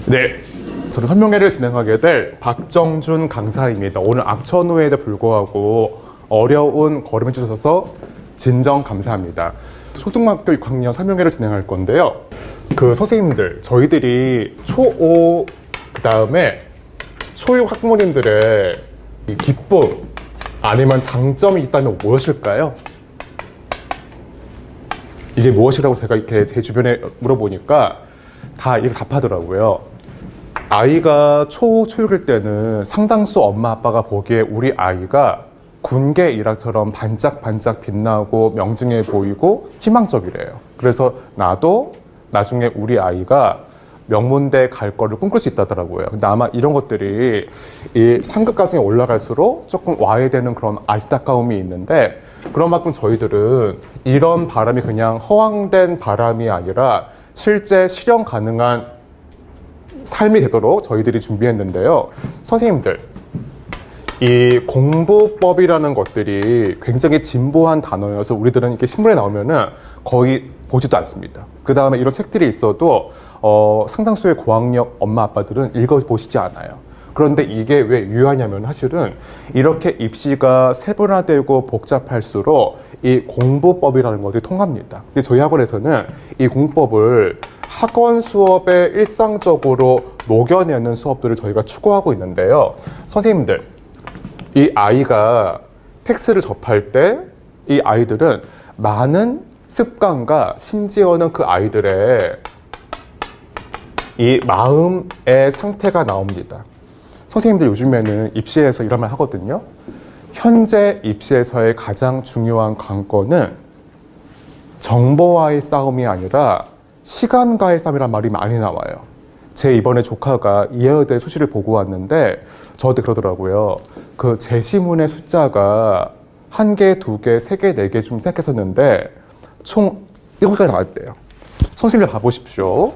네, 저는 설명회를 진행하게 될 박정준 강사입니다. 오늘 악천후에도 불구하고 어려운 걸음을 해주셔서 진정 감사합니다. 초등학교 6학년 설명회를 진행할 건데요. 선생님들, 저희들이 초5 그 다음에 초6 학부모님들의 이 기쁨 아니면 장점이 있다면 무엇일까요? 이게 무엇이라고 제가 이렇게 제 주변에 물어보니까 다 이렇게 답하더라고요. 아이가 초6일 때는 상당수 엄마 아빠가 보기에 우리 아이가 군계 일학처럼 반짝반짝 빛나고 명징해 보이고 희망적이래요. 그래서 나도 나중에 우리 아이가 명문대 갈 거를 꿈꿀 수 있다더라고요. 근데 아마 이런 것들이 이 상급 과정에 올라갈수록 조금 와해되는 그런 안타까움이 있는데, 그런 만큼 저희들은 이런 바람이 그냥 허황된 바람이 아니라 실제 실현 가능한 삶이 되도록 저희들이 준비했는데요. 선생님들, 이 공부법이라는 것들이 굉장히 진보한 단어여서 우리들은 이렇게 신문에 나오면은 거의 보지도 않습니다. 그 다음에 이런 책들이 있어도 상당수의 고학력 엄마 아빠들은 읽어보시지 않아요. 그런데 이게 왜 유효하냐면 사실은 이렇게 입시가 세분화되고 복잡할수록 이 공부법이라는 것들이 통합니다. 근데 저희 학원에서는 이 공부법을 학원 수업에 일상적으로 녹여내는 수업들을 저희가 추구하고 있는데요. 선생님들, 이 아이가 텍스트를 접할 때 이 아이들은 많은 습관과 심지어는 그 아이들의 이 마음의 상태가 나옵니다. 선생님들 요즘에는 입시에서 이런 말 하거든요. 현재 입시에서의 가장 중요한 관건은 정보와의 싸움이 아니라 시간과의 싸움이란 말이 많이 나와요. 제 이번에 조카가 이해여대 수시를 보고 왔는데 저한테 그러더라고요. 그 제시문의 숫자가 1개, 2개, 3개, 4개 좀 생각했었는데 총 7개가 나왔대요. 선생님들 봐보십시오.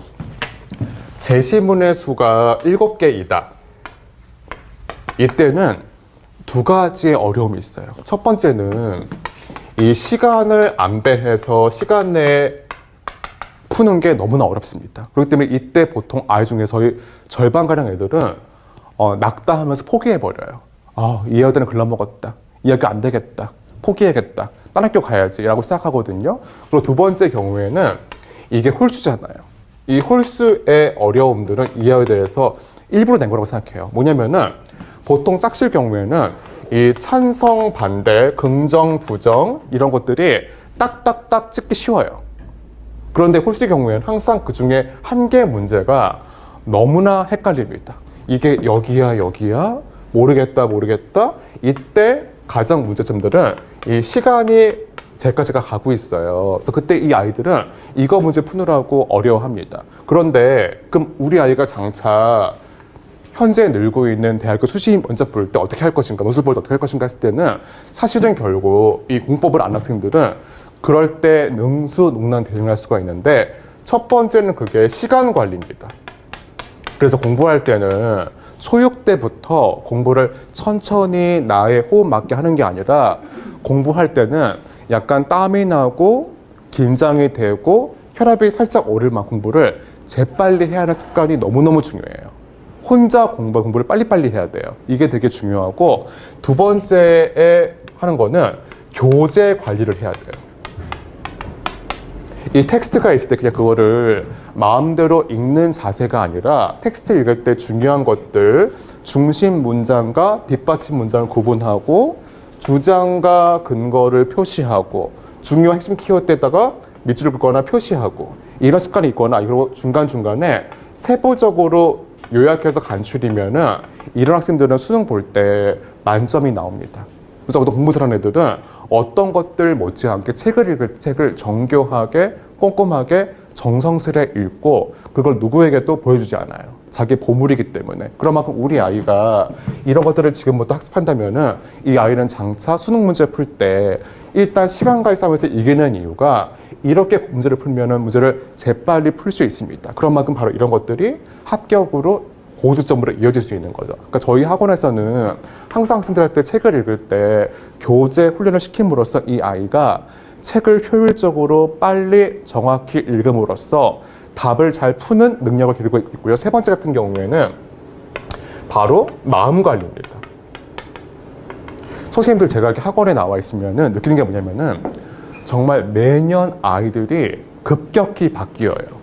제시문의 수가 7개이다. 이때는 두 가지의 어려움이 있어요. 첫 번째는 이 시간을 안배해서 시간 내에 푸는 게 너무나 어렵습니다. 그렇기 때문에 이때 보통 아이 중에서의 절반가량 애들은 낙담하면서 포기해버려요. 이해여대는 글러먹었다. 이 학교 안 되겠다. 포기해야겠다. 딴 학교 가야지 라고 생각하거든요. 그리고 두 번째 경우에는 이게 홀수잖아요. 이 홀수의 어려움들은 이해여대에서 일부러 낸 거라고 생각해요. 뭐냐면은 보통 짝수의 경우에는 이 찬성, 반대, 긍정, 부정 이런 것들이 딱딱딱 찍기 쉬워요. 그런데 홀수의 경우에는 항상 그 중에 한 개의 문제가 너무나 헷갈립니다. 이게 여기야, 여기야? 모르겠다. 이때 가장 문제점들은 이 시간이 제가 가고 있어요. 그래서 그때 이 아이들은 이거 문제 푸느라고 어려워합니다. 그런데 그럼 우리 아이가 장차 현재 늘고 있는 대학교 수시 면접 볼 때 어떻게 할 것인가, 논술 볼 때 어떻게 할 것인가 했을 때는 사실은 결국 이 공법을 아는 학생들은 그럴 때 능수능란 대응을 할 수가 있는데, 첫 번째는 그게 시간 관리입니다. 그래서 공부할 때는 초6 때부터 공부를 천천히 나의 호흡 맞게 하는 게 아니라 공부할 때는 약간 땀이 나고 긴장이 되고 혈압이 살짝 오를 만큼 공부를 재빨리 해야 하는 습관이 너무너무 중요해요. 혼자 공부를 빨리빨리 해야 돼요. 이게 되게 중요하고, 두 번째에 하는 거는 교재 관리를 해야 돼요. 이 텍스트가 있을 때 그냥 그거를 마음대로 읽는 자세가 아니라 텍스트 읽을 때 중요한 것들, 중심 문장과 뒷받침 문장을 구분하고 주장과 근거를 표시하고 중요한 핵심 키워드에다가 밑줄을 긋거나 표시하고 이런 습관이 있거나, 그리고 중간중간에 세부적으로 요약해서 간추리면은 이런 학생들은 수능 볼 때 만점이 나옵니다. 그래서 어떤 공부 잘하는 애들은 어떤 것들 못지않게 책을 정교하게 꼼꼼하게 정성스레 읽고 그걸 누구에게도 보여주지 않아요. 자기 보물이기 때문에. 그런 만큼 우리 아이가 이런 것들을 지금부터 학습한다면은 이 아이는 장차 수능 문제 풀 때 일단 시간과의 싸움에서 이기는 이유가 이렇게 문제를 풀면은 문제를 재빨리 풀 수 있습니다. 그런 만큼 바로 이런 것들이 합격으로 고득점으로 이어질 수 있는 거죠. 그러니까 저희 학원에서는 항상 학생들한테 책을 읽을 때 교재 훈련을 시킴으로써 이 아이가 책을 효율적으로 빨리 정확히 읽음으로써 답을 잘 푸는 능력을 기르고 있고요. 세 번째 같은 경우에는 바로 마음 관리입니다. 선생님들 제가 이렇게 학원에 나와 있으면은 느끼는 게 뭐냐면은 정말 매년 아이들이 급격히 바뀌어요.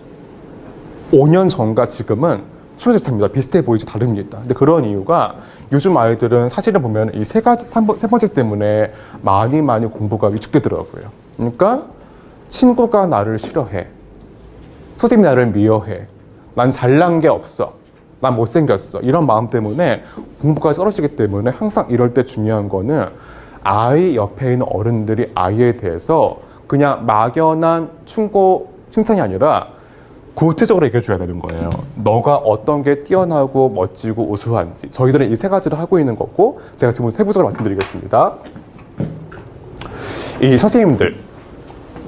5년 전과 지금은 소녀 차입니다. 비슷해 보이지 다릅니다. 근데 그런 이유가 요즘 아이들은 사실은 보면 이 세 번째 때문에 많이 공부가 위축되더라고요. 그러니까 친구가 나를 싫어해. 선생님이 나를 미워해. 난 잘난 게 없어. 난 못생겼어. 이런 마음 때문에 공부가 떨어지기 때문에 항상 이럴 때 중요한 거는 아이 옆에 있는 어른들이 아이에 대해서 그냥 막연한 충고, 칭찬이 아니라 구체적으로 얘기해 줘야 되는 거예요. 너가 어떤 게 뛰어나고 멋지고 우수한지. 저희들은 이 세 가지를 하고 있는 거고 제가 지금 세부적으로 말씀드리겠습니다. 이 선생님들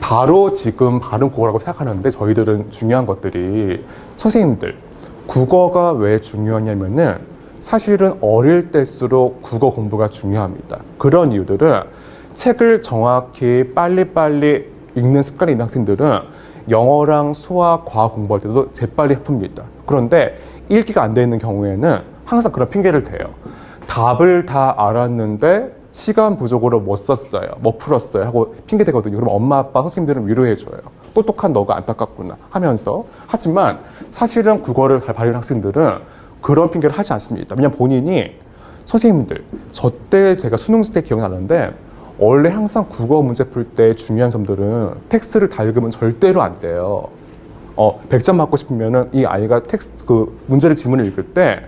바로 지금 바른 국어라고 생각하는데 저희들은 중요한 것들이 선생님들 국어가 왜 중요하냐면은 사실은 어릴 때일수록 국어 공부가 중요합니다. 그런 이유들은 책을 정확히 빨리빨리 읽는 습관이 있는 학생들은 영어랑 수학, 과학 공부할 때도 재빨리 풉니다. 그런데 읽기가 안 돼 있는 경우에는 항상 그런 핑계를 대요. 답을 다 알았는데 시간 부족으로 못 썼어요. 못 풀었어요. 하고 핑계 대거든요. 그럼 엄마, 아빠, 선생님들은 위로해줘요. 똑똑한 너가 안타깝구나 하면서. 하지만 사실은 국어를 잘 발휘하는 학생들은 그런 핑계를 하지 않습니다. 왜냐면 본인이 선생님들, 저 때 제가 수능 때 기억나는데 원래 항상 국어 문제 풀 때 중요한 점들은 텍스트를 다 읽으면 절대로 안 돼요. 100점 맞고 싶으면은 이 아이가 문제를 지문을 읽을 때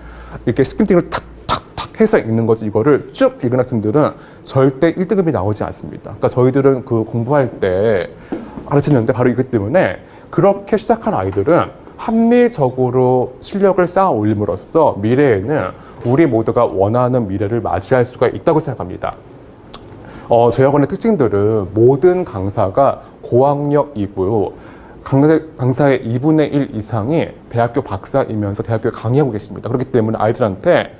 이렇게 스크린팅을 탁탁탁 해서 읽는 거지 이거를 쭉 읽은 학생들은 절대 1등급이 나오지 않습니다. 그러니까 저희들은 그 공부할 때 가르치는데 바로 이것 때문에 그렇게 시작한 아이들은 합리적으로 실력을 쌓아 올림으로써 미래에는 우리 모두가 원하는 미래를 맞이할 수가 있다고 생각합니다. 저희 학원의 특징들은 모든 강사가 고학력이고요. 강사의 2분의 1 이상이 대학교 박사이면서 대학교에 강의하고 계십니다. 그렇기 때문에 아이들한테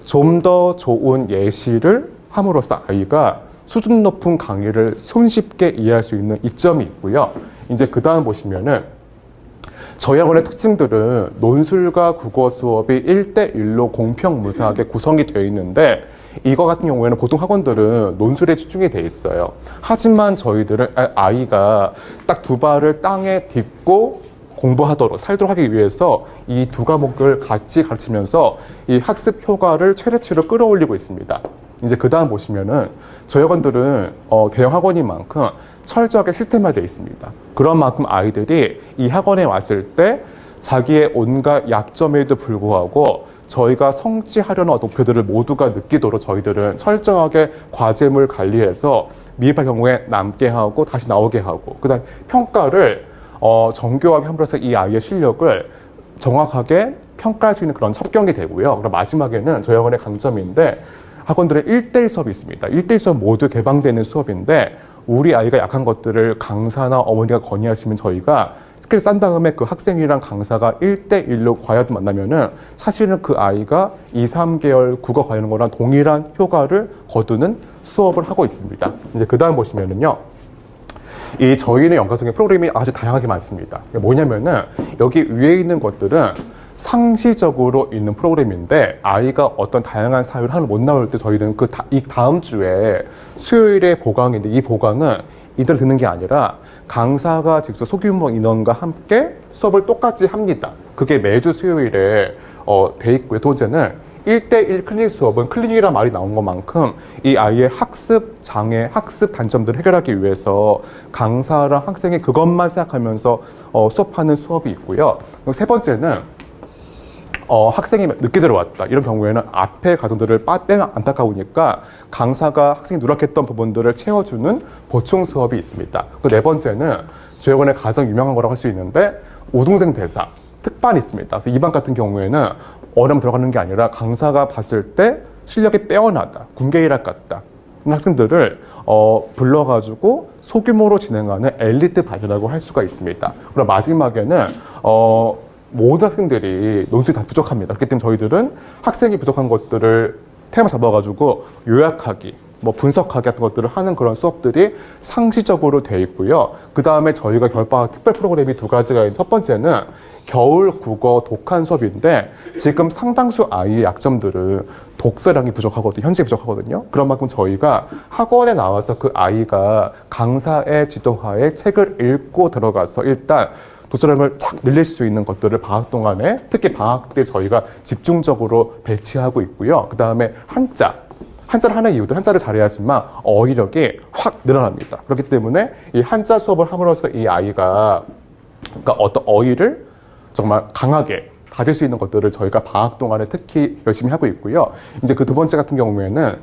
좀 더 좋은 예시를 함으로써 아이가 수준 높은 강의를 손쉽게 이해할 수 있는 이점이 있고요. 이제 그 다음 보시면은 저희 학원의 특징들은 논술과 국어 수업이 1대1로 공평무사하게 구성이 되어 있는데 이거 같은 경우에는 보통 학원들은 논술에 집중이 돼 있어요. 하지만 저희들은 아이가 딱 두 발을 땅에 딛고 공부하도록 살도록 하기 위해서 이 두 과목을 같이 가르치면서 이 학습 효과를 최대치로 끌어올리고 있습니다. 이제 그 다음 보시면은 저희 학원들은 대형 학원인 만큼 철저하게 시스템화되어 있습니다. 그런 만큼 아이들이 이 학원에 왔을 때 자기의 온갖 약점에도 불구하고 저희가 성취하려는 목표들을 모두가 느끼도록 저희들은 철저하게 과제물 관리해서 미흡할 경우에 남게 하고 다시 나오게 하고 그다음 평가를 정교하게 함으로써 이 아이의 실력을 정확하게 평가할 수 있는 그런 첩경이 되고요. 그럼 마지막에는 저희 학원의 강점인데 학원들은 1대1 수업이 있습니다. 1대1 수업 모두 개방되는 수업인데 우리 아이가 약한 것들을 강사나 어머니가 건의하시면 저희가 스킬을 짠 다음에 그 학생이랑 강사가 1대1로 과외도 만나면은 사실은 그 아이가 2, 3개월 국어 과외하는 거랑 동일한 효과를 거두는 수업을 하고 있습니다. 이제 그 다음 보시면은요. 이 저희는 연가적인 프로그램이 아주 다양하게 많습니다. 뭐냐면은 여기 위에 있는 것들은 상시적으로 있는 프로그램인데 아이가 어떤 다양한 사유를 하나 못 나올 때 저희는 이 다음 주에 수요일에 보강인데 이 보강은 이대로 듣는 게 아니라 강사가 직접 소규모 인원과 함께 수업을 똑같이 합니다. 그게 매주 수요일에 돼 있고요. 두 번째는 1대1 클리닉 수업은 클리닉이라는 말이 나온 것만큼 이 아이의 학습 장애, 학습 단점들을 해결하기 위해서 강사랑 학생이 그것만 생각하면서 수업하는 수업이 있고요. 그리고 세 번째는 학생이 늦게 들어왔다. 이런 경우에는 앞에 과정들을 빼면 안타까우니까 강사가 학생이 누락했던 부분들을 채워주는 보충 수업이 있습니다. 그 네 번째는 저희 학원의 가장 유명한 거라고 할 수 있는데 우등생 대사, 특반이 있습니다. 그래서 이반 같은 경우에는 어려움 들어가는 게 아니라 강사가 봤을 때 실력이 빼어나다, 군계일학 같다. 이런 학생들을 불러가지고 소규모로 진행하는 엘리트 반이라고 할 수가 있습니다. 그럼 마지막에는 모든 학생들이 논술이 다 부족합니다. 그렇기 때문에 저희들은 학생이 부족한 것들을 테마 잡아가지고 요약하기, 뭐 분석하기 같은 것들을 하는 그런 수업들이 상시적으로 돼 있고요. 그 다음에 저희가 겨울방학 특별 프로그램이 두 가지가 있는 첫 번째는 겨울 국어 독한 수업인데 지금 상당수 아이의 약점들은 독서량이 부족하거든요. 현재 부족하거든요. 그런 만큼 저희가 학원에 나와서 그 아이가 강사의 지도하에 책을 읽고 들어가서 일단 독서량을 착 늘릴 수 있는 것들을 방학 동안에 특히 방학 때 저희가 집중적으로 배치하고 있고요. 그 다음에 한자를 하는 이유도 한자를 잘해야지만 어휘력이 확 늘어납니다. 그렇기 때문에 이 한자 수업을 함으로써 이 아이가 그러니까 어떤 어휘를 정말 강하게 가질 수 있는 것들을 저희가 방학 동안에 특히 열심히 하고 있고요. 이제 그 두 번째 같은 경우에는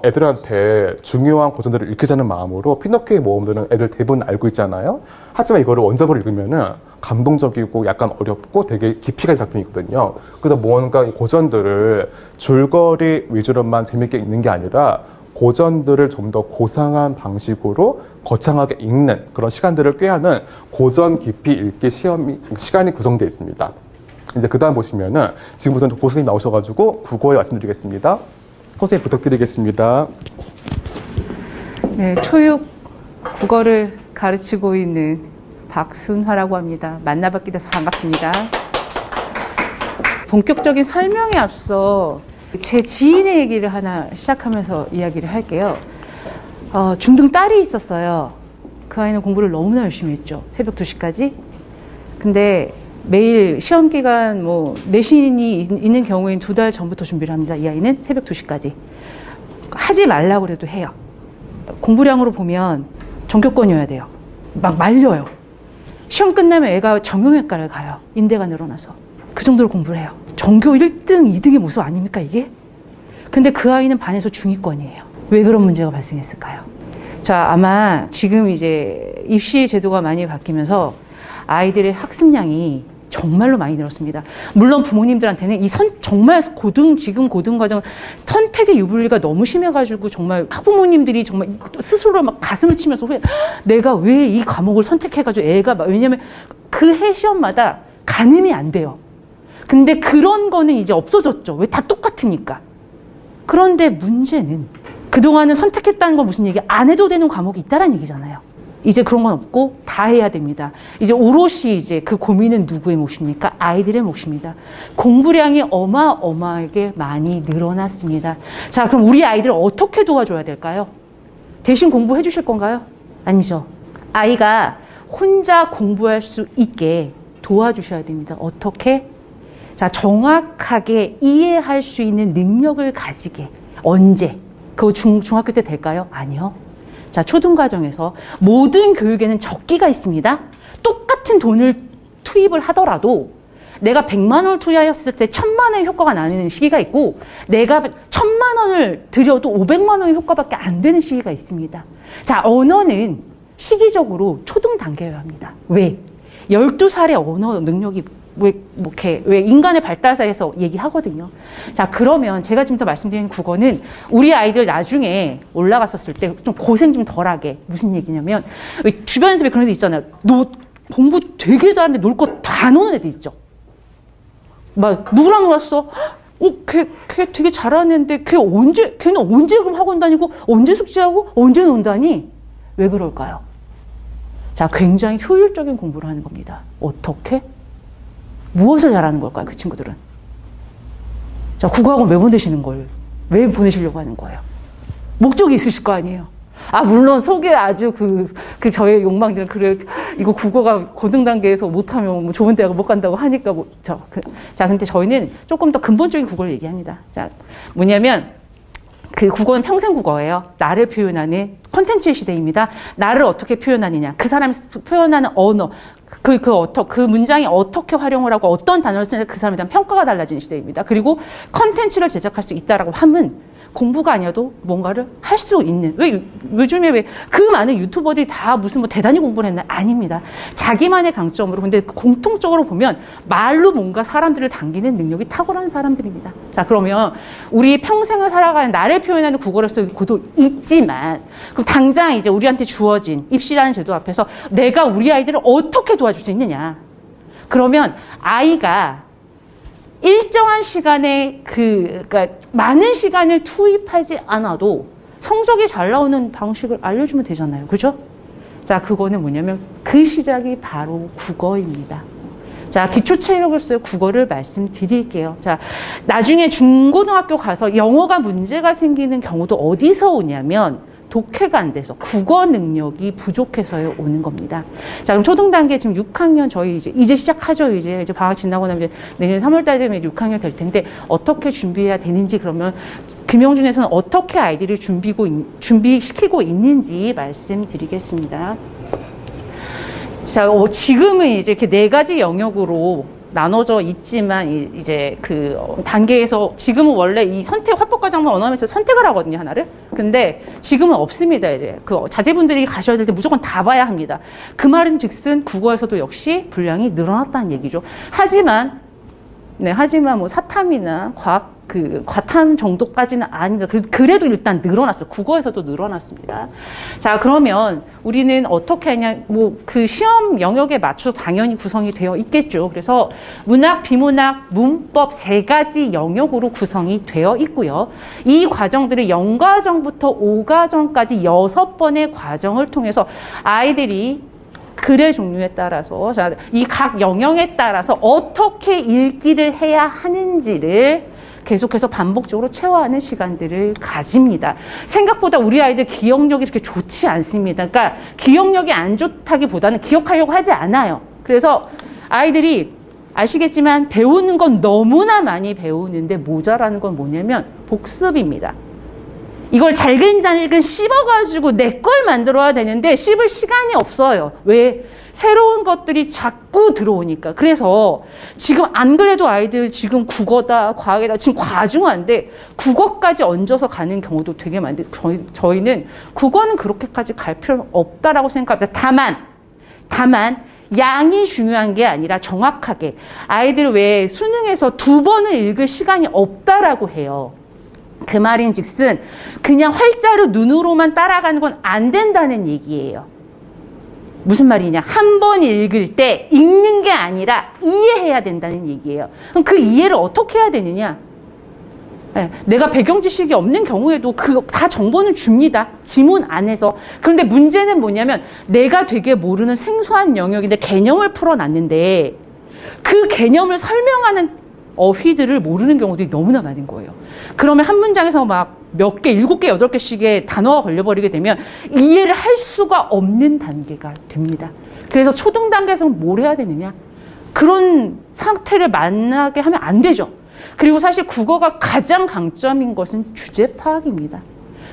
애들한테 중요한 고전들을 읽히자는 마음으로 피노키오의 모험들은 애들 대부분 알고 있잖아요. 하지만 이거를 원작으로 읽으면은 감동적이고 약간 어렵고 되게 깊이가 있는 작품이거든요. 그래서 무언가 고전들을 줄거리 위주로만 재밌게 읽는 게 아니라 고전들을 좀 더 고상한 방식으로 거창하게 읽는 그런 시간들을 꾀하는 고전 깊이 읽기 시간이 구성되어 있습니다. 이제 그 다음 보시면은 지금부터 고선생님 나오셔가지고 국어에 말씀드리겠습니다. 선생님 부탁드리겠습니다. 네, 초육 국어를 가르치고 있는 박순화라고 합니다. 만나뵙게 돼서 반갑습니다. 본격적인 설명에 앞서 제 지인의 얘기를 하나 시작하면서 이야기를 할게요. 중등 딸이 있었어요. 그 아이는 공부를 너무나 열심히 했죠. 새벽 2시까지. 근데 매일 시험 기간 내신이 있는 경우에는 2달 전부터 준비를 합니다. 이 아이는 새벽 2시까지. 하지 말라고 해도 해요. 공부량으로 보면 전교권이어야 돼요. 막 말려요. 시험 끝나면 애가 정형외과를 가요. 인대가 늘어나서. 그 정도로 공부를 해요. 전교 1등, 2등의 모습 아닙니까 이게? 근데 그 아이는 반에서 중위권이에요. 왜 그런 문제가 발생했을까요? 자, 아마 지금 이제 입시 제도가 많이 바뀌면서 아이들의 학습량이 정말로 많이 늘었습니다. 물론 부모님들한테는 정말 지금 고등과정 선택의 유불리가 너무 심해가지고 정말 학부모님들이 정말 스스로 막 가슴을 치면서 내가 왜 이 과목을 선택해가지고 왜냐면 그 해 시험마다 가늠이 안 돼요. 근데 그런 거는 이제 없어졌죠. 왜 다 똑같으니까. 그런데 문제는 그동안은 선택했다는 건 무슨 얘기? 안 해도 되는 과목이 있다라는 얘기잖아요. 이제 그런 건 없고 다 해야 됩니다. 이제 오롯이 이제 그 고민은 누구의 몫입니까? 아이들의 몫입니다. 공부량이 어마어마하게 많이 늘어났습니다. 자, 그럼 우리 아이들을 어떻게 도와줘야 될까요? 대신 공부해 주실 건가요? 아니죠. 아이가 혼자 공부할 수 있게 도와주셔야 됩니다. 어떻게? 자, 정확하게 이해할 수 있는 능력을 가지게. 언제? 그거 중학교 때 될까요? 아니요. 자, 초등과정에서 모든 교육에는 적기가 있습니다. 똑같은 돈을 투입을 하더라도 내가 100만 원을 투자했을 때 1000만 원의 효과가 나는 시기가 있고 내가 1000만 원을 들여도 500만 원의 효과밖에 안 되는 시기가 있습니다. 자, 언어는 시기적으로 초등 단계여야 합니다. 왜? 12살의 언어 능력이 왜 인간의 발달사에서 얘기하거든요. 자, 그러면 제가 지금부터 말씀드리는 국어는 우리 아이들 나중에 올라갔었을 때 좀 고생 좀 덜하게. 무슨 얘기냐면, 주변에서 왜 그런 애들 있잖아요. 너 공부 되게 잘하는데 놀 거 다 노는 애들 있죠. 막, 누구랑 놀았어? 걔 되게 잘하는데 걔는 언제 그럼 학원 다니고, 언제 숙제하고, 언제 논다니? 왜 그럴까요? 자, 굉장히 효율적인 공부를 하는 겁니다. 어떻게? 무엇을 잘하는 걸까요, 그 친구들은? 자, 국어학원 왜 보내시는 거예요? 왜 보내시려고 하는 거예요? 목적이 있으실 거 아니에요? 아, 물론 속에 아주 저의 욕망들은 이거 국어가 고등 단계에서 못하면 좋은 대학을 못 간다고 하니까 자, 근데 저희는 조금 더 근본적인 국어를 얘기합니다. 자, 뭐냐면, 그 국어는 평생 국어예요. 나를 표현하는 콘텐츠의 시대입니다. 나를 어떻게 표현하느냐. 그 사람이 표현하는 언어. 그 문장이 어떻게 활용을 하고 어떤 단어를 쓰는지 그 사람에 대한 평가가 달라지는 시대입니다. 그리고 컨텐츠를 제작할 수 있다라고 하면 공부가 아니어도 뭔가를 할 수 있는. 요즘에 그 많은 유튜버들이 다 무슨 대단히 공부를 했나? 아닙니다. 자기만의 강점으로. 근데 공통적으로 보면 말로 뭔가 사람들을 당기는 능력이 탁월한 사람들입니다. 자, 그러면 우리 평생을 살아가는 나를 표현하는 국어를 쓰는 것도 있지만, 그럼 당장 이제 우리한테 주어진 입시라는 제도 앞에서 내가 우리 아이들을 어떻게 도와줄 수 있느냐? 그러면 아이가 일정한 시간에 그러니까 많은 시간을 투입하지 않아도 성적이 잘 나오는 방식을 알려주면 되잖아요. 그죠? 자, 그거는 뭐냐면 그 시작이 바로 국어입니다. 자, 기초 체력으로서의 국어를 말씀드릴게요. 자, 나중에 중고등학교 가서 영어가 문제가 생기는 경우도 어디서 오냐면 독해가 안 돼서 국어 능력이 부족해서 오는 겁니다. 자, 그럼 초등단계 지금 6학년 저희 이제 시작하죠. 이제 방학 지나고 나면 내년 3월 달 되면 6학년 될 텐데 어떻게 준비해야 되는지 그러면 김영준에서는 어떻게 아이들을 준비시키고 있는지 말씀드리겠습니다. 자, 지금은 이제 이렇게 4가지 영역으로 나눠져 있지만 이제 그 단계에서 지금은 원래 이 선택 화법과정만 언어하면서 선택을 하거든요, 하나를. 근데 지금은 없습니다. 이제 그 자제분들이 가셔야 될 때 무조건 다 봐야 합니다. 그 말은즉슨 국어에서도 역시 분량이 늘어났다는 얘기죠. 하지만 뭐 사탐이나 과탐 정도까지는 아닙니다. 그래도 일단 늘어났어요. 국어에서도 늘어났습니다. 자, 그러면 우리는 어떻게 하냐, 뭐, 그 시험 영역에 맞춰서 당연히 구성이 되어 있겠죠. 그래서 문학, 비문학, 문법 3가지 영역으로 구성이 되어 있고요. 이 과정들이 0과정부터 5과정까지 6번의 과정을 통해서 아이들이 글의 종류에 따라서, 이 각 영역에 따라서 어떻게 읽기를 해야 하는지를 계속해서 반복적으로 체화하는 시간들을 가집니다. 생각보다 우리 아이들 기억력이 그렇게 좋지 않습니다. 그러니까 기억력이 안 좋다기보다는 기억하려고 하지 않아요. 그래서 아이들이 아시겠지만 배우는 건 너무나 많이 배우는데 모자라는 건 뭐냐면 복습입니다. 이걸 잘근잘근 씹어가지고 내 걸 만들어야 되는데 씹을 시간이 없어요. 왜? 새로운 것들이 자꾸 들어오니까. 그래서 지금 안 그래도 아이들 지금 국어다, 과학이다, 지금 과중한데 국어까지 얹어서 가는 경우도 되게 많은데 저희는 국어는 그렇게까지 갈 필요는 없다라고 생각합니다. 다만 양이 중요한 게 아니라 정확하게 아이들 왜 수능에서 2번을 읽을 시간이 없다라고 해요. 그 말인즉슨 그냥 활자로 눈으로만 따라가는 건 안 된다는 얘기예요. 무슨 말이냐? 한 번 읽을 때 읽는 게 아니라 이해해야 된다는 얘기예요. 그럼 그 이해를 어떻게 해야 되느냐? 내가 배경 지식이 없는 경우에도 다 정보는 줍니다. 지문 안에서. 그런데 문제는 뭐냐면 내가 되게 모르는 생소한 영역인데 개념을 풀어놨는데 그 개념을 설명하는 어휘들을 모르는 경우들이 너무나 많은 거예요. 그러면 한 문장에서 막 몇 개, 7개, 8개씩의 단어가 걸려버리게 되면 이해를 할 수가 없는 단계가 됩니다. 그래서 초등 단계에서는 뭘 해야 되느냐? 그런 상태를 만나게 하면 안 되죠. 그리고 사실 국어가 가장 강점인 것은 주제 파악입니다.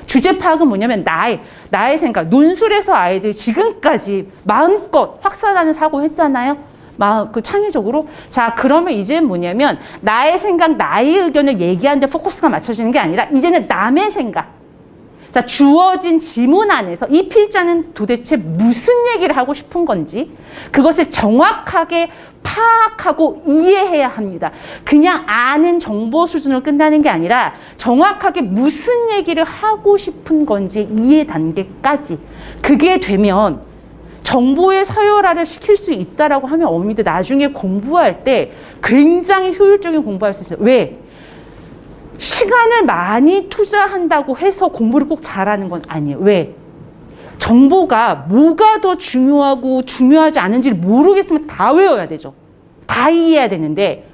주제 파악은 뭐냐면 나의 생각, 논술에서 아이들이 지금까지 마음껏 확산하는 사고 했잖아요. 창의적으로. 자, 그러면 이제는 뭐냐면 나의 생각, 나의 의견을 얘기하는 데 포커스가 맞춰지는 게 아니라 이제는 남의 생각. 자, 주어진 지문 안에서 이 필자는 도대체 무슨 얘기를 하고 싶은 건지 그것을 정확하게 파악하고 이해해야 합니다. 그냥 아는 정보 수준으로 끝나는 게 아니라 정확하게 무슨 얘기를 하고 싶은 건지 이해 단계까지. 그게 되면 정보의 서열화를 시킬 수 있다라고 하면 어머니들 나중에 공부할 때 굉장히 효율적인 공부할 수 있어요. 왜? 시간을 많이 투자한다고 해서 공부를 꼭 잘하는 건 아니에요. 왜? 정보가 뭐가 더 중요하고 중요하지 않은지를 모르겠으면 다 외워야 되죠. 다 이해해야 되는데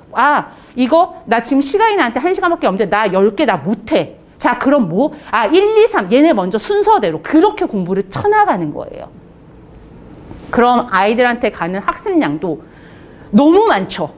이거 나 지금 시간이 나한테 1시간밖에 없는데 나 10개 나 못해. 자, 그럼 뭐? 1, 2, 3 얘네 먼저 순서대로 그렇게 공부를 쳐나가는 거예요. 그럼 아이들한테 가는 학습량도 너무 많죠.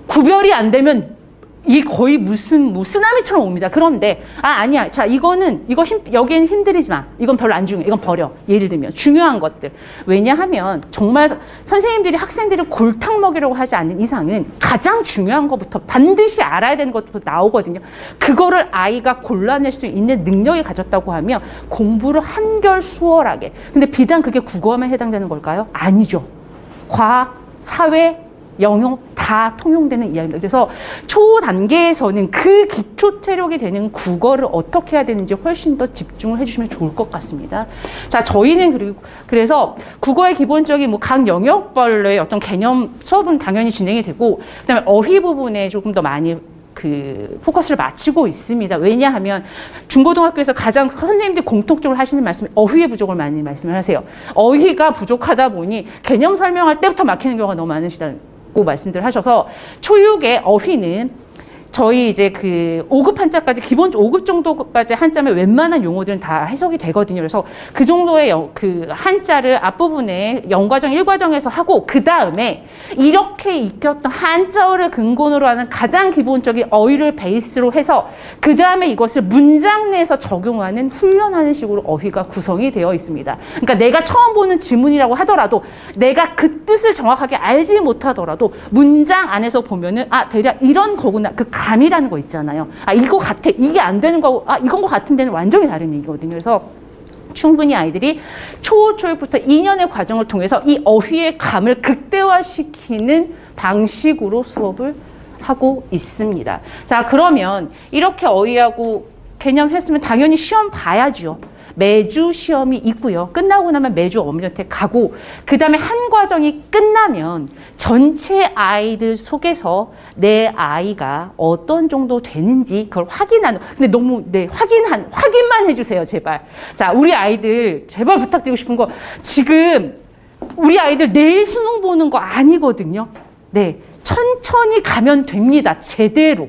구별이 안 되면 이 거의 무슨 쓰나미처럼 옵니다. 그런데 아니야. 자, 여기는 힘들이지 마. 이건 별로 안 중요해. 이건 버려. 예를 들면 중요한 것들. 왜냐하면 정말 선생님들이 학생들을 골탕 먹이려고 하지 않는 이상은 가장 중요한 것부터 반드시 알아야 되는 것부터 나오거든요. 그거를 아이가 골라낼 수 있는 능력이 가졌다고 하면 공부를 한결 수월하게. 근데 비단 그게 국어만 해당되는 걸까요? 아니죠. 과학, 사회, 영어 다 통용되는 이야기입니다. 그래서 초단계에서는 그 기초 체력이 되는 국어를 어떻게 해야 되는지 훨씬 더 집중을 해주시면 좋을 것 같습니다. 자, 저희는 그래서 국어의 기본적인 각 영역별로의 어떤 개념 수업은 당연히 진행이 되고, 그다음에 어휘 부분에 조금 더 많이 그 포커스를 맞추고 있습니다. 왜냐하면 중고등학교에서 가장 선생님들이 공통적으로 하시는 말씀이 어휘의 부족을 많이 말씀을 하세요. 어휘가 부족하다 보니 개념 설명할 때부터 막히는 경우가 너무 많으시다고 말씀들 하셔서 초육의 어휘는 저희 이제 그 5급 한자까지 기본 5급 정도까지 한자면 웬만한 용어들은 다 해석이 되거든요. 그래서 그 정도의 그 한자를 앞부분에 0과정, 1과정에서 하고 그 다음에 이렇게 익혔던 한자어를 근본으로 하는 가장 기본적인 어휘를 베이스로 해서 그 다음에 이것을 문장 내에서 적용하는 훈련하는 식으로 어휘가 구성이 되어 있습니다. 그러니까 내가 처음 보는 지문이라고 하더라도 내가 그 뜻을 정확하게 알지 못하더라도 문장 안에서 보면은 아 대략 이런 거구나 그 감이라는 거 있잖아요. 아 이거 같아. 이게 안 되는 거고 아 이건 거 같은 데는 완전히 다른 얘기거든요. 그래서 충분히 아이들이 초, 초육부터 2년의 과정을 통해서 이 어휘의 감을 극대화시키는 방식으로 수업을 하고 있습니다. 자 그러면 이렇게 어휘하고 개념 했으면 당연히 시험 봐야죠. 매주 시험이 있고요. 끝나고 나면 매주 어머니한테 가고 그 다음에 한 과정이 끝나면 전체 아이들 속에서 내 아이가 어떤 정도 되는지 그걸 확인하는 근데 너무 확인만 해주세요. 제발. 자 우리 아이들 제발 부탁드리고 싶은 거 지금 우리 아이들 내일 수능 보는 거 아니거든요. 네, 천천히 가면 됩니다. 제대로.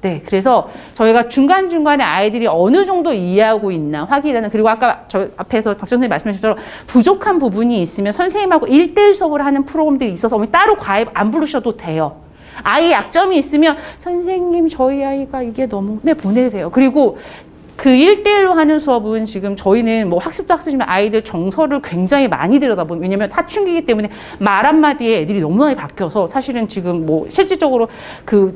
네, 그래서 저희가 중간중간에 아이들이 어느 정도 이해하고 있나 확인하는 그리고 아까 저 앞에서 박 선생님 말씀해 주신 대로 부족한 부분이 있으면 선생님하고 1:1 수업을 하는 프로그램들이 있어서 따로 과외 안 부르셔도 돼요. 아이 약점이 있으면 선생님 저희 아이가 이게 너무 네 보내세요. 그리고 그 1:1로 하는 수업은 지금 저희는 뭐 학습도 학습이지만 아이들 정서를 굉장히 많이 들여다보면 왜냐면 사춘기이기 때문에 말 한마디에 애들이 너무 많이 바뀌어서 사실은 지금 뭐 실질적으로 그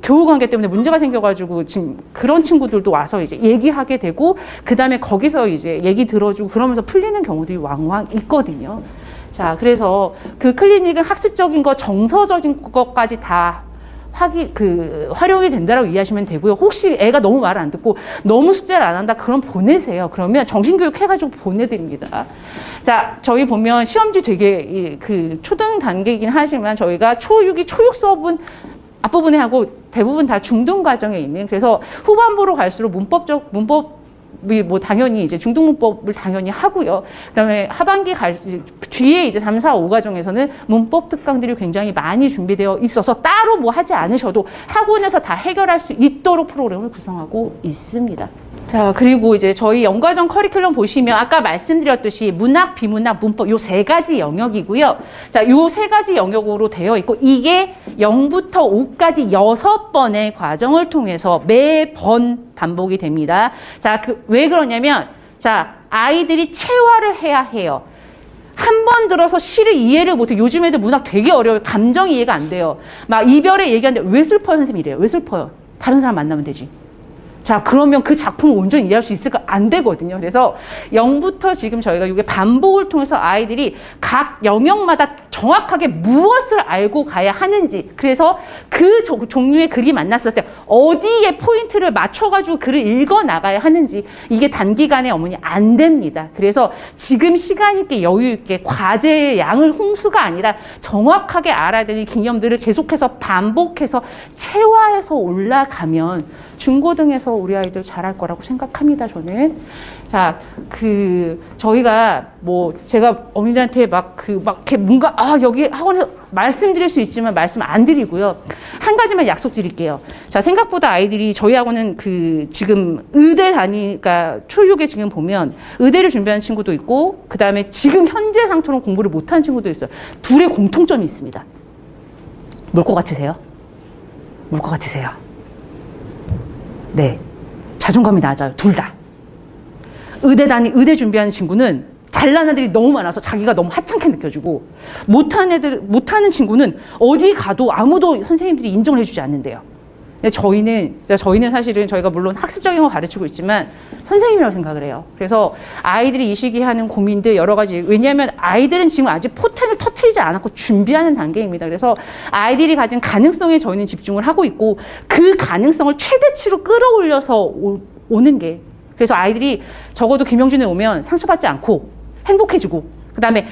교우 관계 때문에 문제가 생겨가지고 지금 그런 친구들도 와서 이제 얘기하게 되고 그 다음에 거기서 이제 얘기 들어주고 그러면서 풀리는 경우들이 왕왕 있거든요. 자, 그래서 그 클리닉은 학습적인 거, 정서적인 것까지 다 활용이 된다라고 이해하시면 되고요. 혹시 애가 너무 말을 안 듣고 너무 숙제를 안 한다, 그럼 보내세요. 그러면 정신교육 해가지고 보내드립니다. 자, 저희 보면 시험지 되게 그 초등 단계이긴 하지만 저희가 초6이 초육 수업은 앞부분에 하고 대부분 다 중등 과정에 있는 그래서 후반부로 갈수록 문법 뭐 당연히 이제 중등문법을 당연히 하고요. 그다음에 하반기 뒤에 이제 3, 4, 5 과정에서는 문법 특강들이 굉장히 많이 준비되어 있어서 따로 뭐 하지 않으셔도 학원에서 다 해결할 수 있도록 프로그램을 구성하고 있습니다. 자, 그리고 이제 저희 연과정 커리큘럼 보시면 아까 말씀드렸듯이 문학, 비문학, 문법 요 3가지 영역이고요. 자, 요 3가지 영역으로 되어 있고 이게 0부터 5까지 6번의 과정을 통해서 매번 반복이 됩니다. 자, 왜 그러냐면 자, 아이들이 체화를 해야 해요. 한 번 들어서 시를 이해를 못해. 요즘 애들 문학 되게 어려워요. 감정 이해가 안 돼요. 막 이별의 얘기하는데 왜 슬퍼요 선생님 이래요. 왜 슬퍼요? 다른 사람 만나면 되지. 자, 그러면 그 작품을 온전히 이해할 수 있을까? 안 되거든요. 그래서 0부터 지금 저희가 이게 반복을 통해서 아이들이 각 영역마다 정확하게 무엇을 알고 가야 하는지, 그래서 그 종류의 글이 만났을 때 어디에 포인트를 맞춰가지고 글을 읽어 나가야 하는지, 이게 단기간에 어머니 안 됩니다. 그래서 지금 시간 있게 여유 있게 과제의 양을 홍수가 아니라 정확하게 알아야 되는 개념들을 계속해서 반복해서 체화해서 올라가면 중고등에서 우리 아이들 잘할 거라고 생각합니다, 저는. 자, 저희가 뭐, 제가 어머니들한테 이렇게 뭔가, 여기 학원에서 말씀드릴 수 있지만 말씀 안 드리고요. 한 가지만 약속드릴게요. 자, 생각보다 아이들이 저희 학원은 지금 그러니까 초육에 지금 보면 의대를 준비하는 친구도 있고, 그 다음에 지금 현재 상태로 공부를 못하는 친구도 있어요. 둘의 공통점이 있습니다. 뭘 것 같으세요? 뭘 것 같으세요? 네. 자존감이 낮아요. 둘 다. 의대 준비하는 친구는 잘난 애들이 너무 많아서 자기가 너무 하찮게 느껴지고, 못하는 친구는 어디 가도 아무도 선생님들이 인정을 해주지 않는데요. 근데 저희는 사실은 저희가 물론 학습적인 거 가르치고 있지만 선생님이라고 생각을 해요. 그래서 아이들이 이 시기에 하는 고민들 여러 가지, 왜냐하면 아이들은 지금 아직 포텐을 터트리지 않았고 준비하는 단계입니다. 그래서 아이들이 가진 가능성에 저희는 집중을 하고 있고, 그 가능성을 최대치로 끌어올려서 오는 게, 그래서 아이들이 적어도 김영준에 오면 상처받지 않고 행복해지고 그다음에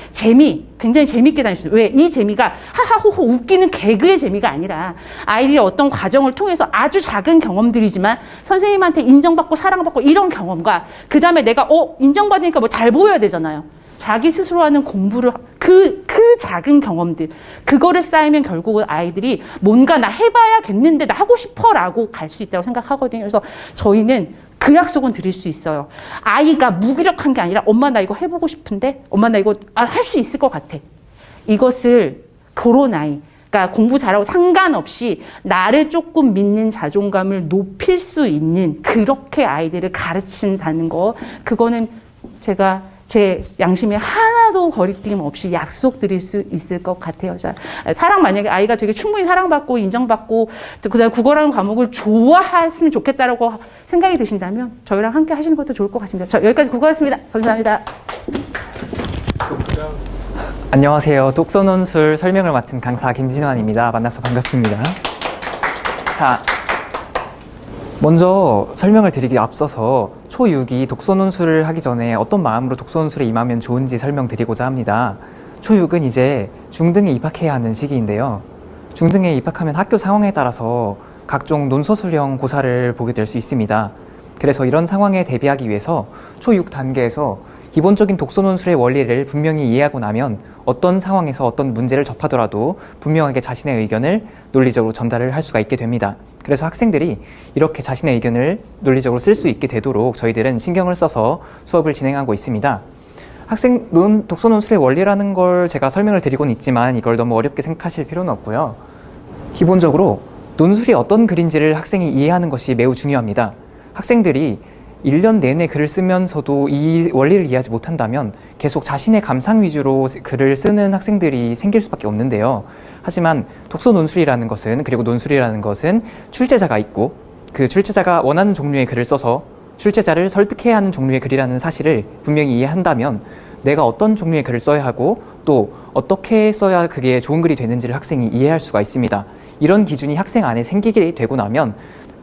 굉장히 재미있게 다닐 수 있어요. 왜? 이 재미가 하하호호 웃기는 개그의 재미가 아니라 아이들이 어떤 과정을 통해서 아주 작은 경험들이지만 선생님한테 인정받고 사랑받고 이런 경험과 그다음에 내가 인정받으니까 뭐 잘 보여야 되잖아요. 자기 스스로 하는 공부를 그 작은 경험들 그거를 쌓이면 결국은 아이들이 뭔가 나 해봐야겠는데 나 하고 싶어라고 갈 수 있다고 생각하거든요. 그래서 저희는 그 약속은 드릴 수 있어요. 아이가 무기력한 게 아니라 엄마 나 이거 해보고 싶은데 엄마 나 이거 할 수 있을 것 같아. 이것을 그런 아이 그러니까 공부 잘하고 상관없이 나를 조금 믿는 자존감을 높일 수 있는 그렇게 아이들을 가르친다는 거 그거는 제가 제 양심에 하나도 거리낌 없이 약속드릴 수 있을 것 같아요. 사랑 만약에 아이가 되게 충분히 사랑받고 인정받고 그다음에 국어라는 과목을 좋아했으면 좋겠다라고 생각이 드신다면 저희랑 함께 하시는 것도 좋을 것 같습니다. 여기까지 국어였습니다. 감사합니다. 안녕하세요. 독서논술 설명을 맡은 강사 김진환입니다. 만나서 반갑습니다. 자, 먼저 설명을 드리기 앞서서 초6이 독서논술을 하기 전에 어떤 마음으로 독서논술에 임하면 좋은지 설명드리고자 합니다. 초6은 이제 중등에 입학해야 하는 시기인데요. 중등에 입학하면 학교 상황에 따라서 각종 논서술형 고사를 보게 될 수 있습니다. 그래서 이런 상황에 대비하기 위해서 초6 단계에서 기본적인 독서논술의 원리를 분명히 이해하고 나면 어떤 상황에서 어떤 문제를 접하더라도 분명하게 자신의 의견을 논리적으로 전달을 할 수가 있게 됩니다. 그래서 학생들이 이렇게 자신의 의견을 논리적으로 쓸 수 있게 되도록 저희들은 신경을 써서 수업을 진행하고 있습니다. 독서논술의 원리라는 걸 제가 설명을 드리고는 있지만 이걸 너무 어렵게 생각하실 필요는 없고요. 기본적으로 논술이 어떤 글인지를 학생이 이해하는 것이 매우 중요합니다. 학생들이 1년 내내 글을 쓰면서도 이 원리를 이해하지 못한다면 계속 자신의 감상 위주로 글을 쓰는 학생들이 생길 수밖에 없는데요. 하지만 독서 논술이라는 것은 그리고 논술이라는 것은 출제자가 있고 그 출제자가 원하는 종류의 글을 써서 출제자를 설득해야 하는 종류의 글이라는 사실을 분명히 이해한다면 내가 어떤 종류의 글을 써야 하고 또 어떻게 써야 그게 좋은 글이 되는지를 학생이 이해할 수가 있습니다. 이런 기준이 학생 안에 생기게 되고 나면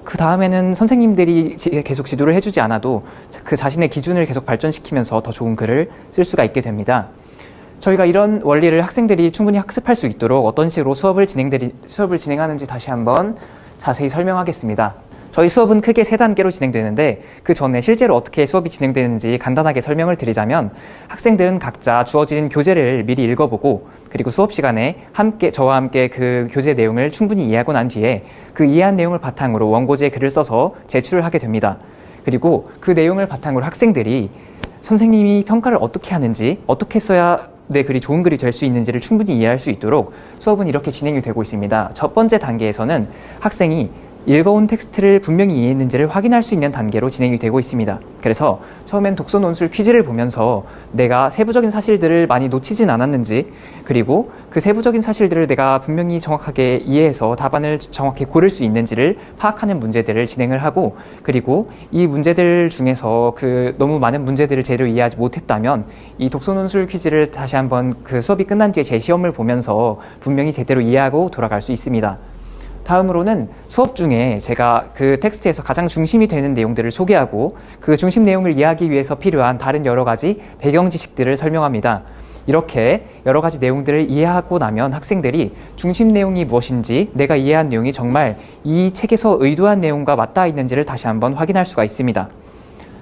그 다음에는 선생님들이 계속 지도를 해주지 않아도 그 자신의 기준을 계속 발전시키면서 더 좋은 글을 쓸 수가 있게 됩니다. 저희가 이런 원리를 학생들이 충분히 학습할 수 있도록 어떤 식으로 수업을 진행하는지 다시 한번 자세히 설명하겠습니다. 저희 수업은 크게 3단계로 진행되는데 그 전에 실제로 어떻게 수업이 진행되는지 간단하게 설명을 드리자면 학생들은 각자 주어진 교재를 미리 읽어보고 그리고 수업 시간에 저와 함께 그 교재 내용을 충분히 이해하고 난 뒤에 그 이해한 내용을 바탕으로 원고지에 글을 써서 제출을 하게 됩니다. 그리고 그 내용을 바탕으로 학생들이 선생님이 평가를 어떻게 하는지 어떻게 써야 내 글이 좋은 글이 될 수 있는지를 충분히 이해할 수 있도록 수업은 이렇게 진행이 되고 있습니다. 첫 번째 단계에서는 학생이 읽어온 텍스트를 분명히 이해했는지를 확인할 수 있는 단계로 진행이 되고 있습니다. 그래서 처음엔 독서 논술 퀴즈를 보면서 내가 세부적인 사실들을 많이 놓치진 않았는지 그리고 그 세부적인 사실들을 내가 분명히 정확하게 이해해서 답안을 정확히 고를 수 있는지를 파악하는 문제들을 진행을 하고 그리고 이 문제들 중에서 너무 많은 문제들을 제대로 이해하지 못했다면 이 독서 논술 퀴즈를 다시 한번 그 수업이 끝난 뒤에 재시험을 보면서 분명히 제대로 이해하고 돌아갈 수 있습니다. 다음으로는 수업 중에 제가 그 텍스트에서 가장 중심이 되는 내용들을 소개하고 그 중심 내용을 이해하기 위해서 필요한 다른 여러 가지 배경 지식들을 설명합니다. 이렇게 여러 가지 내용들을 이해하고 나면 학생들이 중심 내용이 무엇인지 내가 이해한 내용이 정말 이 책에서 의도한 내용과 맞닿아 있는지를 다시 한번 확인할 수가 있습니다.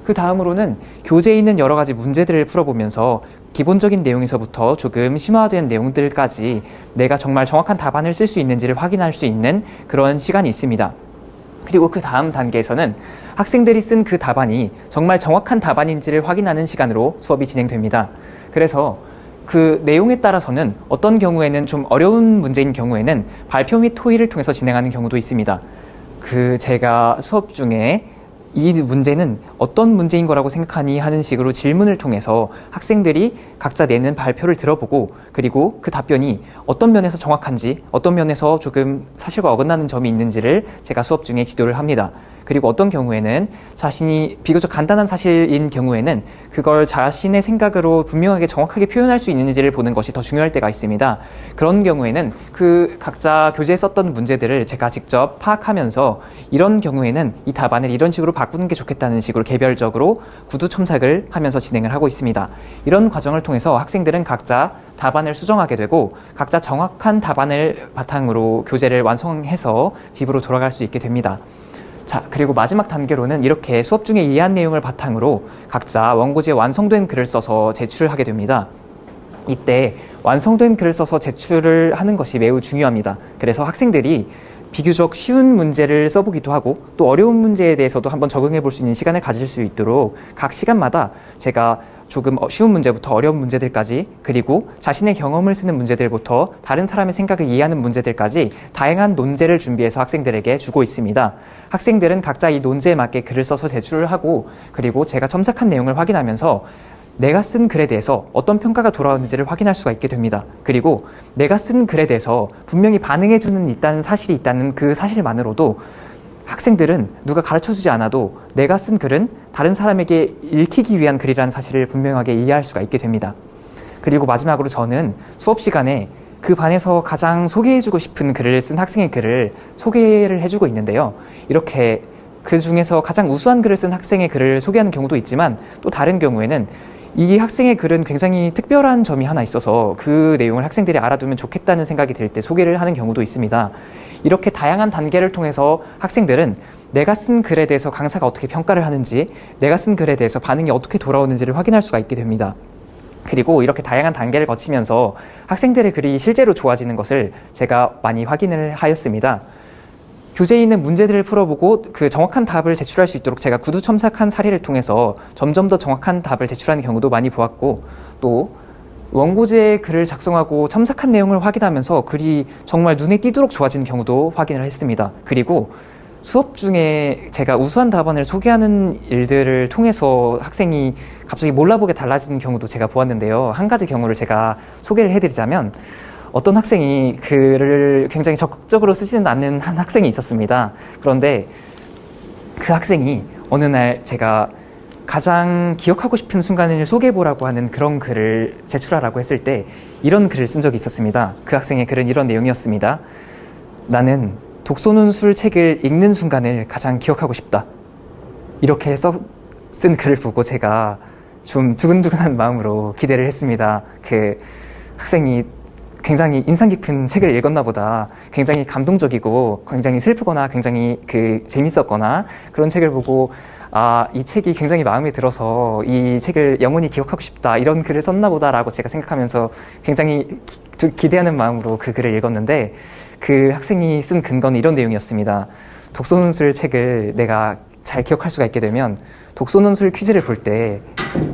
그 다음으로는 교재에 있는 여러 가지 문제들을 풀어보면서 기본적인 내용에서부터 조금 심화된 내용들까지 내가 정말 정확한 답안을 쓸 수 있는지를 확인할 수 있는 그런 시간이 있습니다. 그리고 그 다음 단계에서는 학생들이 쓴 그 답안이 정말 정확한 답안인지를 확인하는 시간으로 수업이 진행됩니다. 그래서 그 내용에 따라서는 어떤 경우에는 좀 어려운 문제인 경우에는 발표 및 토의를 통해서 진행하는 경우도 있습니다. 제가 수업 중에 이 문제는 어떤 문제인 거라고 생각하니 하는 식으로 질문을 통해서 학생들이 각자 내는 발표를 들어보고 그리고 그 답변이 어떤 면에서 정확한지 어떤 면에서 조금 사실과 어긋나는 점이 있는지를 제가 수업 중에 지도를 합니다. 그리고 어떤 경우에는 자신이 비교적 간단한 사실인 경우에는 그걸 자신의 생각으로 분명하게 정확하게 표현할 수 있는지를 보는 것이 더 중요할 때가 있습니다. 그런 경우에는 그 각자 교재에 썼던 문제들을 제가 직접 파악하면서 이런 경우에는 이 답안을 이런 식으로 바꾸는 게 좋겠다는 식으로 개별적으로 구두 첨삭을 하면서 진행을 하고 있습니다. 이런 과정을 통해서 학생들은 각자 답안을 수정하게 되고 각자 정확한 답안을 바탕으로 교재를 완성해서 집으로 돌아갈 수 있게 됩니다. 자, 그리고 마지막 단계로는 이렇게 수업 중에 이해한 내용을 바탕으로 각자 원고지에 완성된 글을 써서 제출하게 됩니다. 이때 완성된 글을 써서 제출을 하는 것이 매우 중요합니다. 그래서 학생들이 비교적 쉬운 문제를 써보기도 하고 또 어려운 문제에 대해서도 한번 적응해 볼 수 있는 시간을 가질 수 있도록 각 시간마다 제가 조금 쉬운 문제부터 어려운 문제들까지 그리고 자신의 경험을 쓰는 문제들부터 다른 사람의 생각을 이해하는 문제들까지 다양한 논제를 준비해서 학생들에게 주고 있습니다. 학생들은 각자 이 논제에 맞게 글을 써서 제출을 하고 그리고 제가 첨삭한 내용을 확인하면서 내가 쓴 글에 대해서 어떤 평가가 돌아오는지를 확인할 수가 있게 됩니다. 그리고 내가 쓴 글에 대해서 분명히 반응해주는 있다는 사실이 있다는 그 사실만으로도 학생들은 누가 가르쳐주지 않아도 내가 쓴 글은 다른 사람에게 읽히기 위한 글이라는 사실을 분명하게 이해할 수가 있게 됩니다. 그리고 마지막으로 저는 수업 시간에 그 반에서 가장 소개해주고 싶은 글을 쓴 학생의 글을 소개를 해주고 있는데요. 이렇게 그 중에서 가장 우수한 글을 쓴 학생의 글을 소개하는 경우도 있지만 또 다른 경우에는 이 학생의 글은 굉장히 특별한 점이 하나 있어서 그 내용을 학생들이 알아두면 좋겠다는 생각이 들 때 소개를 하는 경우도 있습니다. 이렇게 다양한 단계를 통해서 학생들은 내가 쓴 글에 대해서 강사가 어떻게 평가를 하는지, 내가 쓴 글에 대해서 반응이 어떻게 돌아오는지를 확인할 수가 있게 됩니다. 그리고 이렇게 다양한 단계를 거치면서 학생들의 글이 실제로 좋아지는 것을 제가 많이 확인을 하였습니다. 교재에 있는 문제들을 풀어보고 그 정확한 답을 제출할 수 있도록 제가 구두 첨삭한 사례를 통해서 점점 더 정확한 답을 제출하는 경우도 많이 보았고 또 원고지에 글을 작성하고 첨삭한 내용을 확인하면서 글이 정말 눈에 띄도록 좋아지는 경우도 확인을 했습니다. 그리고 수업 중에 제가 우수한 답안을 소개하는 일들을 통해서 학생이 갑자기 몰라보게 달라지는 경우도 제가 보았는데요. 한 가지 경우를 제가 소개를 해드리자면 어떤 학생이 글을 굉장히 적극적으로 쓰지는 않는 한 학생이 있었습니다. 그런데 그 학생이 어느 날 제가 가장 기억하고 싶은 순간을 소개해보라고 하는 그런 글을 제출하라고 했을 때 이런 글을 쓴 적이 있었습니다. 그 학생의 글은 이런 내용이었습니다. 나는 독소논술 책을 읽는 순간을 가장 기억하고 싶다. 이렇게 쓴 글을 보고 제가 좀 두근두근한 마음으로 기대를 했습니다. 그 학생이 굉장히 인상 깊은 책을 읽었나 보다. 굉장히 감동적이고 굉장히 슬프거나 굉장히 재밌었거나 그런 책을 보고 이 책이 굉장히 마음에 들어서 이 책을 영원히 기억하고 싶다. 이런 글을 썼나 보다라고 제가 생각하면서 굉장히 기대하는 마음으로 그 글을 읽었는데 그 학생이 쓴 근거는 이런 내용이었습니다. 독소논술 책을 내가 잘 기억할 수가 있게 되면 독소논술 퀴즈를 볼 때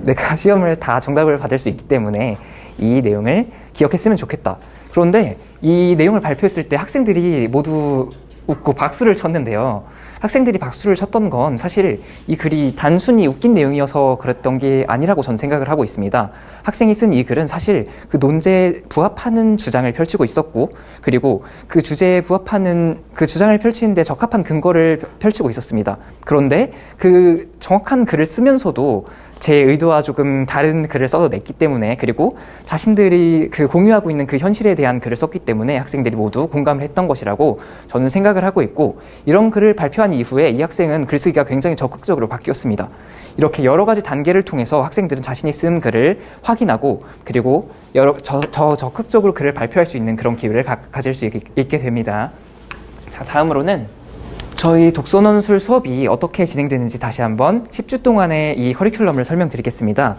내가 시험을 다 정답을 받을 수 있기 때문에 이 내용을 기억했으면 좋겠다. 그런데 이 내용을 발표했을 때 학생들이 모두 웃고 박수를 쳤는데요. 학생들이 박수를 쳤던 건 사실 이 글이 단순히 웃긴 내용이어서 그랬던 게 아니라고 저는 생각을 하고 있습니다. 학생이 쓴 이 글은 사실 그 논제에 부합하는 주장을 펼치고 있었고 그리고 그 주제에 부합하는 그 주장을 펼치는데 적합한 근거를 펼치고 있었습니다. 그런데 그 정확한 글을 쓰면서도 제 의도와 조금 다른 글을 써냈기 때문에 그리고 자신들이 공유하고 있는 그 현실에 대한 글을 썼기 때문에 학생들이 모두 공감을 했던 것이라고 저는 생각을 하고 있고 이런 글을 발표한 이후에 이 학생은 글쓰기가 굉장히 적극적으로 바뀌었습니다. 이렇게 여러 가지 단계를 통해서 학생들은 자신이 쓴 글을 확인하고 그리고 더 적극적으로 글을 발표할 수 있는 그런 기회를 가질 수 있게 됩니다. 자, 다음으로는 저희 독서논술 수업이 어떻게 진행되는지 다시 한번 10주 동안의 이 커리큘럼을 설명드리겠습니다.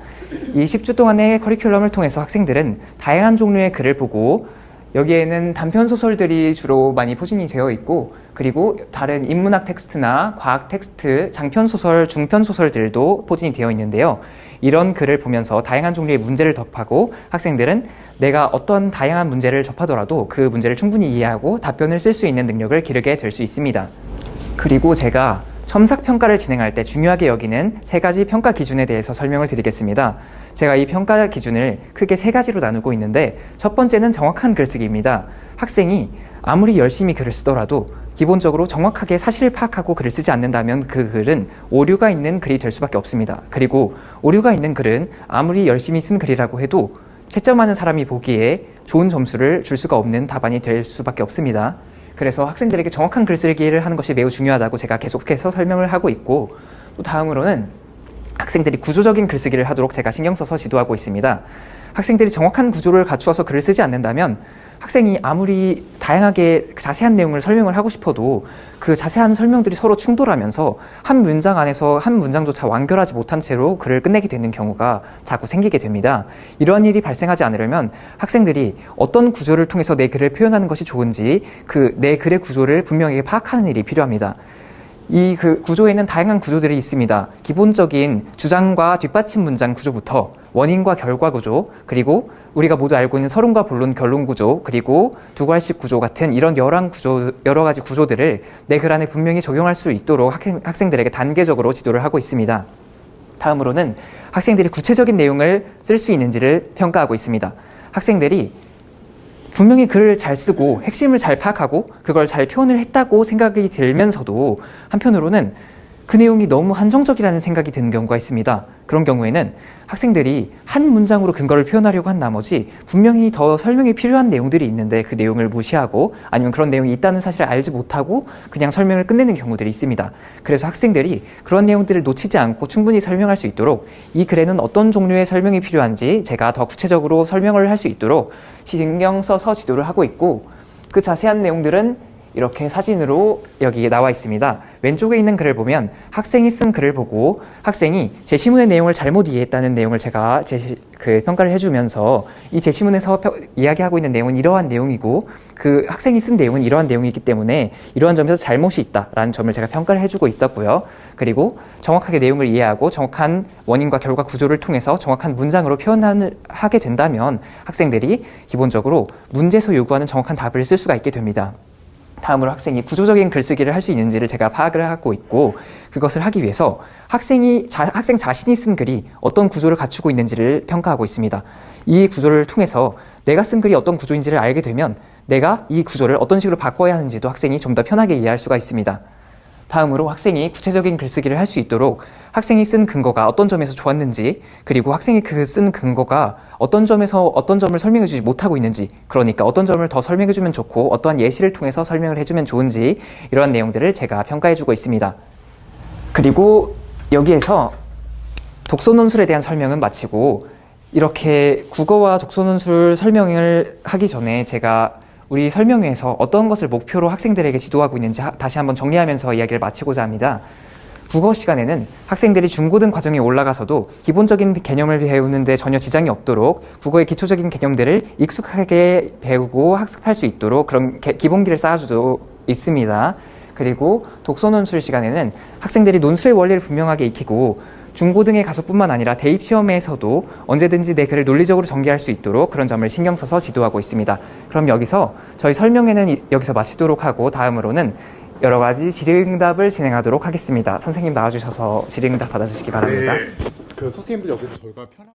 이 10주 동안의 커리큘럼을 통해서 학생들은 다양한 종류의 글을 보고 여기에는 단편소설들이 주로 많이 포진이 되어 있고 그리고 다른 인문학 텍스트나 과학 텍스트, 장편소설, 중편소설들도 포진이 되어 있는데요. 이런 글을 보면서 다양한 종류의 문제를 접하고 학생들은 내가 어떤 다양한 문제를 접하더라도 그 문제를 충분히 이해하고 답변을 쓸 수 있는 능력을 기르게 될 수 있습니다. 그리고 제가 첨삭평가를 진행할 때 중요하게 여기는 3가지 평가 기준에 대해서 설명을 드리겠습니다. 제가 이 평가 기준을 크게 3가지로 나누고 있는데 첫 번째는 정확한 글쓰기입니다. 학생이 아무리 열심히 글을 쓰더라도 기본적으로 정확하게 사실을 파악하고 글을 쓰지 않는다면 그 글은 오류가 있는 글이 될 수밖에 없습니다. 그리고 오류가 있는 글은 아무리 열심히 쓴 글이라고 해도 채점하는 사람이 보기에 좋은 점수를 줄 수가 없는 답안이 될 수밖에 없습니다. 그래서 학생들에게 정확한 글쓰기를 하는 것이 매우 중요하다고 제가 계속해서 설명을 하고 있고, 또 다음으로는 학생들이 구조적인 글쓰기를 하도록 제가 신경 써서 지도하고 있습니다. 학생들이 정확한 구조를 갖추어서 글을 쓰지 않는다면 학생이 아무리 다양하게 자세한 내용을 설명을 하고 싶어도 그 자세한 설명들이 서로 충돌하면서 한 문장 안에서 한 문장조차 완결하지 못한 채로 글을 끝내게 되는 경우가 자꾸 생기게 됩니다. 이러한 일이 발생하지 않으려면 학생들이 어떤 구조를 통해서 내 글을 표현하는 것이 좋은지 그 내 글의 구조를 분명하게 파악하는 일이 필요합니다. 이 구조에는 다양한 구조들이 있습니다. 기본적인 주장과 뒷받침 문장 구조부터 원인과 결과 구조, 그리고 우리가 모두 알고 있는 서론과 본론, 결론 구조, 그리고 두괄식 구조 같은 이런 여러 가지 구조들을 내 글 안에 분명히 적용할 수 있도록 학생들에게 단계적으로 지도를 하고 있습니다. 다음으로는 학생들이 구체적인 내용을 쓸 수 있는지를 평가하고 있습니다. 학생들이 분명히 글을 잘 쓰고 핵심을 잘 파악하고 그걸 잘 표현을 했다고 생각이 들면서도 한편으로는 그 내용이 너무 한정적이라는 생각이 드는 경우가 있습니다. 그런 경우에는 학생들이 한 문장으로 근거를 표현하려고 한 나머지 분명히 더 설명이 필요한 내용들이 있는데 그 내용을 무시하고 아니면 그런 내용이 있다는 사실을 알지 못하고 그냥 설명을 끝내는 경우들이 있습니다. 그래서 학생들이 그런 내용들을 놓치지 않고 충분히 설명할 수 있도록 이 글에는 어떤 종류의 설명이 필요한지 제가 더 구체적으로 설명을 할 수 있도록 신경 써서 지도를 하고 있고, 그 자세한 내용들은 이렇게 사진으로 여기 나와 있습니다. 왼쪽에 있는 글을 보면 학생이 쓴 글을 보고 학생이 제시문의 내용을 잘못 이해했다는 내용을 제가 평가를 해주면서 이 제시문에서 이야기하고 있는 내용은 이러한 내용이고 그 학생이 쓴 내용은 이러한 내용이기 때문에 이러한 점에서 잘못이 있다라는 점을 제가 평가를 해주고 있었고요. 그리고 정확하게 내용을 이해하고 정확한 원인과 결과 구조를 통해서 정확한 문장으로 표현을 하게 된다면 학생들이 기본적으로 문제에서 요구하는 정확한 답을 쓸 수가 있게 됩니다. 다음으로 학생이 구조적인 글쓰기를 할 수 있는지를 제가 파악을 하고 있고, 그것을 하기 위해서 학생 자신이 쓴 글이 어떤 구조를 갖추고 있는지를 평가하고 있습니다. 이 구조를 통해서 내가 쓴 글이 어떤 구조인지를 알게 되면 내가 이 구조를 어떤 식으로 바꿔야 하는지도 학생이 좀 더 편하게 이해할 수가 있습니다. 다음으로 학생이 구체적인 글쓰기를 할 수 있도록 학생이 쓴 근거가 어떤 점에서 좋았는지, 그리고 학생이 쓴 근거가 어떤 점에서 어떤 점을 설명해 주지 못하고 있는지, 그러니까 어떤 점을 더 설명해 주면 좋고 어떠한 예시를 통해서 설명을 해주면 좋은지, 이러한 내용들을 제가 평가해 주고 있습니다. 그리고 여기에서 독서논술에 대한 설명은 마치고, 이렇게 국어와 독서논술 설명을 하기 전에 제가 우리 설명회에서 어떤 것을 목표로 학생들에게 지도하고 있는지 다시 한번 정리하면서 이야기를 마치고자 합니다. 국어 시간에는 학생들이 중고등 과정에 올라가서도 기본적인 개념을 배우는데 전혀 지장이 없도록 국어의 기초적인 개념들을 익숙하게 배우고 학습할 수 있도록 그런 기본기를 쌓아주고 있습니다. 그리고 독서논술 시간에는 학생들이 논술의 원리를 분명하게 익히고 중고등에 가서뿐만 아니라 대입시험에서도 언제든지 내 글을 논리적으로 전개할 수 있도록 그런 점을 신경 써서 지도하고 있습니다. 그럼 여기서 저희 설명회는 여기서 마치도록 하고, 다음으로는 여러 가지 질의응답을 진행하도록 하겠습니다. 선생님 나와주셔서 질의응답 받아주시기 바랍니다. 그 선생님들 여기서 저희가